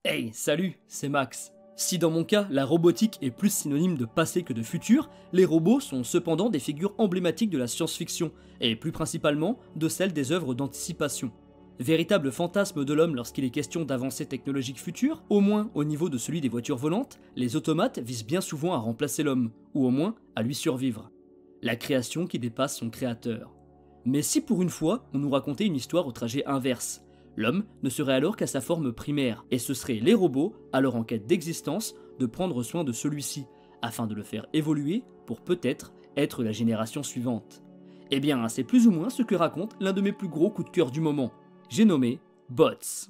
Hey, salut, c'est Max. Si dans mon cas, la robotique est plus synonyme de passé que de futur, les robots sont cependant des figures emblématiques de la science-fiction, et plus principalement de celle des œuvres d'anticipation. Véritable fantasme de l'homme lorsqu'il est question d'avancées technologiques futures, au moins au niveau de celui des voitures volantes, les automates visent bien souvent à remplacer l'homme, ou au moins à lui survivre. La création qui dépasse son créateur. Mais si pour une fois, on nous racontait une histoire au trajet inverse, l'homme ne serait alors qu'à sa forme primaire, et ce seraient les robots, à leur en quête d'existence, de prendre soin de celui-ci, afin de le faire évoluer pour peut-être être la génération suivante. Eh bien, c'est plus ou moins ce que raconte l'un de mes plus gros coups de cœur du moment. J'ai nommé Bots.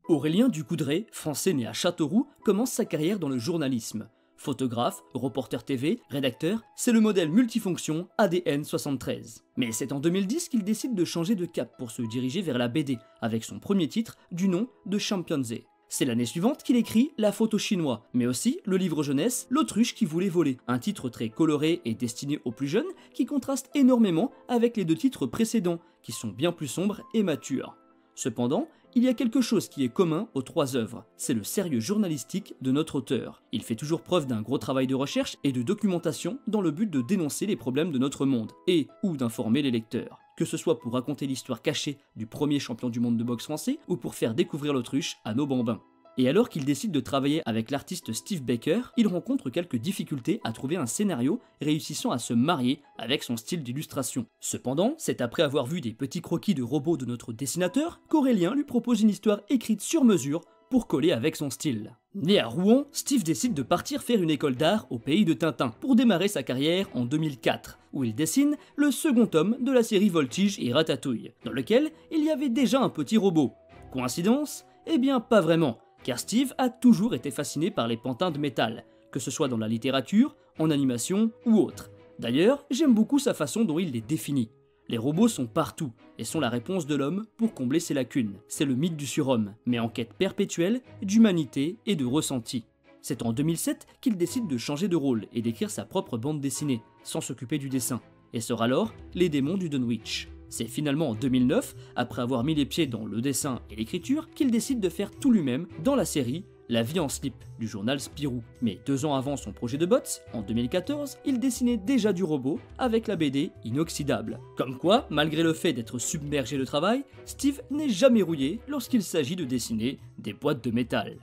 Aurélien Ducoudray, français né à Châteauroux, commence sa carrière dans le journalisme. Photographe, reporter TV, rédacteur, c'est le modèle multifonction ADN 73. Mais c'est en 2010 qu'il décide de changer de cap pour se diriger vers la BD, avec son premier titre du nom de Chimpanzé. C'est l'année suivante qu'il écrit La photo chinois, mais aussi le livre jeunesse L'autruche qui voulait voler, un titre très coloré et destiné aux plus jeunes qui contraste énormément avec les deux titres précédents, qui sont bien plus sombres et matures. Cependant, il y a quelque chose qui est commun aux trois œuvres, c'est le sérieux journalistique de notre auteur. Il fait toujours preuve d'un gros travail de recherche et de documentation dans le but de dénoncer les problèmes de notre monde, et ou d'informer les lecteurs. Que ce soit pour raconter l'histoire cachée du premier champion du monde de boxe français, ou pour faire découvrir l'autruche à nos bambins. Et alors qu'il décide de travailler avec l'artiste Steve Baker, il rencontre quelques difficultés à trouver un scénario réussissant à se marier avec son style d'illustration. Cependant, c'est après avoir vu des petits croquis de robots de notre dessinateur qu'Aurélien lui propose une histoire écrite sur mesure pour coller avec son style. Né à Rouen, Steve décide de partir faire une école d'art au pays de Tintin pour démarrer sa carrière en 2004, où il dessine le second tome de la série Voltige et Ratatouille, dans lequel il y avait déjà un petit robot. Coïncidence? Eh bien pas vraiment, car Steve a toujours été fasciné par les pantins de métal, que ce soit dans la littérature, en animation ou autre. D'ailleurs, j'aime beaucoup sa façon dont il les définit. Les robots sont partout, et sont la réponse de l'homme pour combler ses lacunes. C'est le mythe du surhomme, mais en quête perpétuelle d'humanité et de ressenti. C'est en 2007 qu'il décide de changer de rôle et d'écrire sa propre bande dessinée, sans s'occuper du dessin, et sort alors Les démons du Dunwich. C'est finalement en 2009, après avoir mis les pieds dans le dessin et l'écriture, qu'il décide de faire tout lui-même dans la série La vie en slip du journal Spirou. Mais 2 ans avant son projet de Bots, en 2014, il dessinait déjà du robot avec la BD Inoxydable. Comme quoi, malgré le fait d'être submergé de travail, Steve n'est jamais rouillé lorsqu'il s'agit de dessiner des boîtes de métal.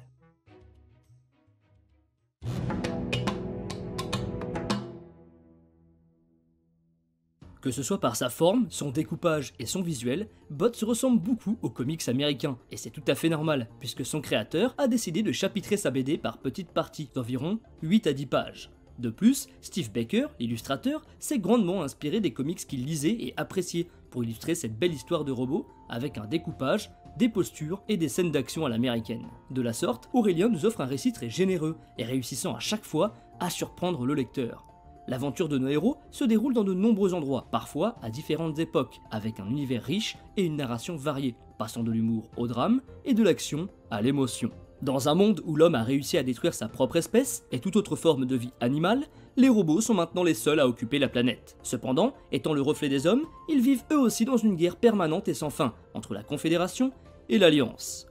Que ce soit par sa forme, son découpage et son visuel, Bots ressemble beaucoup aux comics américains, et c'est tout à fait normal, puisque son créateur a décidé de chapitrer sa BD par petites parties, d'environ 8 à 10 pages. De plus, Steve Baker, l'illustrateur, s'est grandement inspiré des comics qu'il lisait et appréciait pour illustrer cette belle histoire de robot, avec un découpage, des postures et des scènes d'action à l'américaine. De la sorte, Aurélien nous offre un récit très généreux, et réussissant à chaque fois à surprendre le lecteur. L'aventure de nos héros se déroule dans de nombreux endroits, parfois à différentes époques, avec un univers riche et une narration variée, passant de l'humour au drame et de l'action à l'émotion. Dans un monde où l'homme a réussi à détruire sa propre espèce et toute autre forme de vie animale, les robots sont maintenant les seuls à occuper la planète. Cependant, étant le reflet des hommes, ils vivent eux aussi dans une guerre permanente et sans fin entre la Confédération et l'Alliance.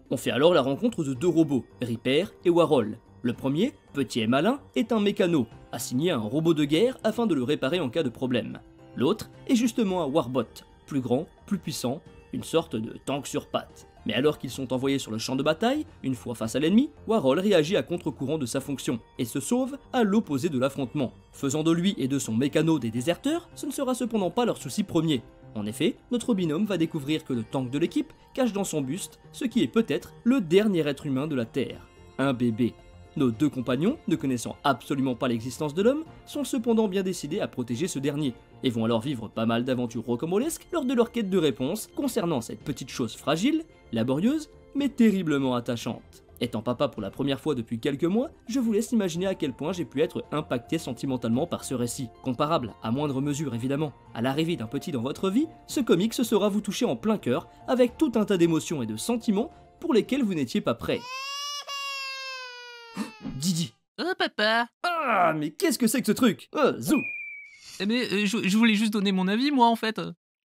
On fait alors la rencontre de 2 robots, Ripper et Warhol. Le premier, petit et malin, est un mécano, assigné à un robot de guerre afin de le réparer en cas de problème. L'autre est justement un Warbot, plus grand, plus puissant, une sorte de tank sur pattes. Mais alors qu'ils sont envoyés sur le champ de bataille, une fois face à l'ennemi, Warhol réagit à contre-courant de sa fonction et se sauve à l'opposé de l'affrontement. Faisant de lui et de son mécano des déserteurs, ce ne sera cependant pas leur souci premier. En effet, notre binôme va découvrir que le tank de l'équipe cache dans son buste ce qui est peut-être le dernier être humain de la Terre, un bébé. Nos 2 compagnons, ne connaissant absolument pas l'existence de l'homme, sont cependant bien décidés à protéger ce dernier, et vont alors vivre pas mal d'aventures rocambolesques lors de leur quête de réponse concernant cette petite chose fragile, laborieuse, mais terriblement attachante. Étant papa pour la première fois depuis quelques mois, je vous laisse imaginer à quel point j'ai pu être impacté sentimentalement par ce récit. Comparable, à moindre mesure évidemment, à l'arrivée d'un petit dans votre vie, ce comics saura vous toucher en plein cœur, avec tout un tas d'émotions et de sentiments pour lesquels vous n'étiez pas prêt. Didi. Oh papa. Ah, mais qu'est-ce que c'est que ce truc? Zou. Mais je voulais juste donner mon avis moi en fait.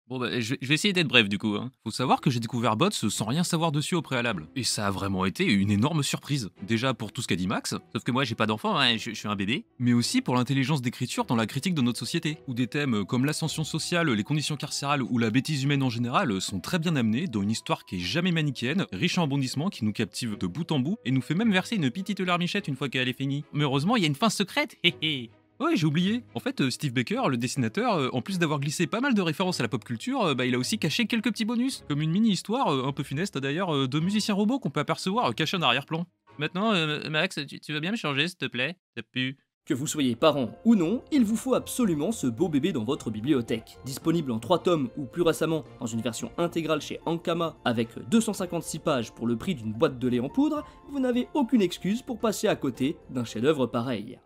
Bon bah, je vais essayer d'être bref du coup, hein. Faut savoir que j'ai découvert Bots sans rien savoir dessus au préalable. Et ça a vraiment été une énorme surprise. Déjà pour tout ce qu'a dit Max, sauf que moi j'ai pas d'enfant, hein, je suis un bébé. Mais aussi pour l'intelligence d'écriture dans la critique de notre société. Où des thèmes comme l'ascension sociale, les conditions carcérales ou la bêtise humaine en général sont très bien amenés dans une histoire qui est jamais manichéenne, riche en rebondissements, qui nous captive de bout en bout et nous fait même verser une petite larmichette une fois qu'elle est finie. Mais heureusement il y a une fin secrète, hé hé. Ouais, j'ai oublié. En fait, Steve Baker, le dessinateur, en plus d'avoir glissé pas mal de références à la pop culture, il a aussi caché quelques petits bonus, comme une mini-histoire, un peu funeste d'ailleurs, de musiciens robots qu'on peut apercevoir cachés en arrière-plan. Maintenant, Max, tu veux bien me changer, s'il te plaît? Ça pue. Que vous soyez parent ou non, il vous faut absolument ce beau bébé dans votre bibliothèque. Disponible en 3 tomes ou plus récemment dans une version intégrale chez Ankama avec 256 pages pour le prix d'une boîte de lait en poudre, vous n'avez aucune excuse pour passer à côté d'un chef-d'œuvre pareil.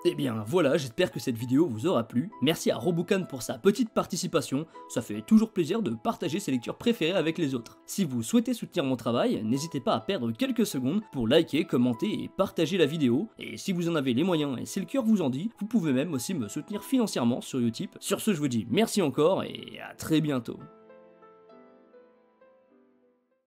Et bien voilà, j'espère que cette vidéo vous aura plu. Merci à Robocan pour sa petite participation, ça fait toujours plaisir de partager ses lectures préférées avec les autres. Si vous souhaitez soutenir mon travail, n'hésitez pas à perdre quelques secondes pour liker, commenter et partager la vidéo. Et si vous en avez les moyens et si le cœur vous en dit, vous pouvez même aussi me soutenir financièrement sur Utip. Sur ce, je vous dis merci encore et à très bientôt.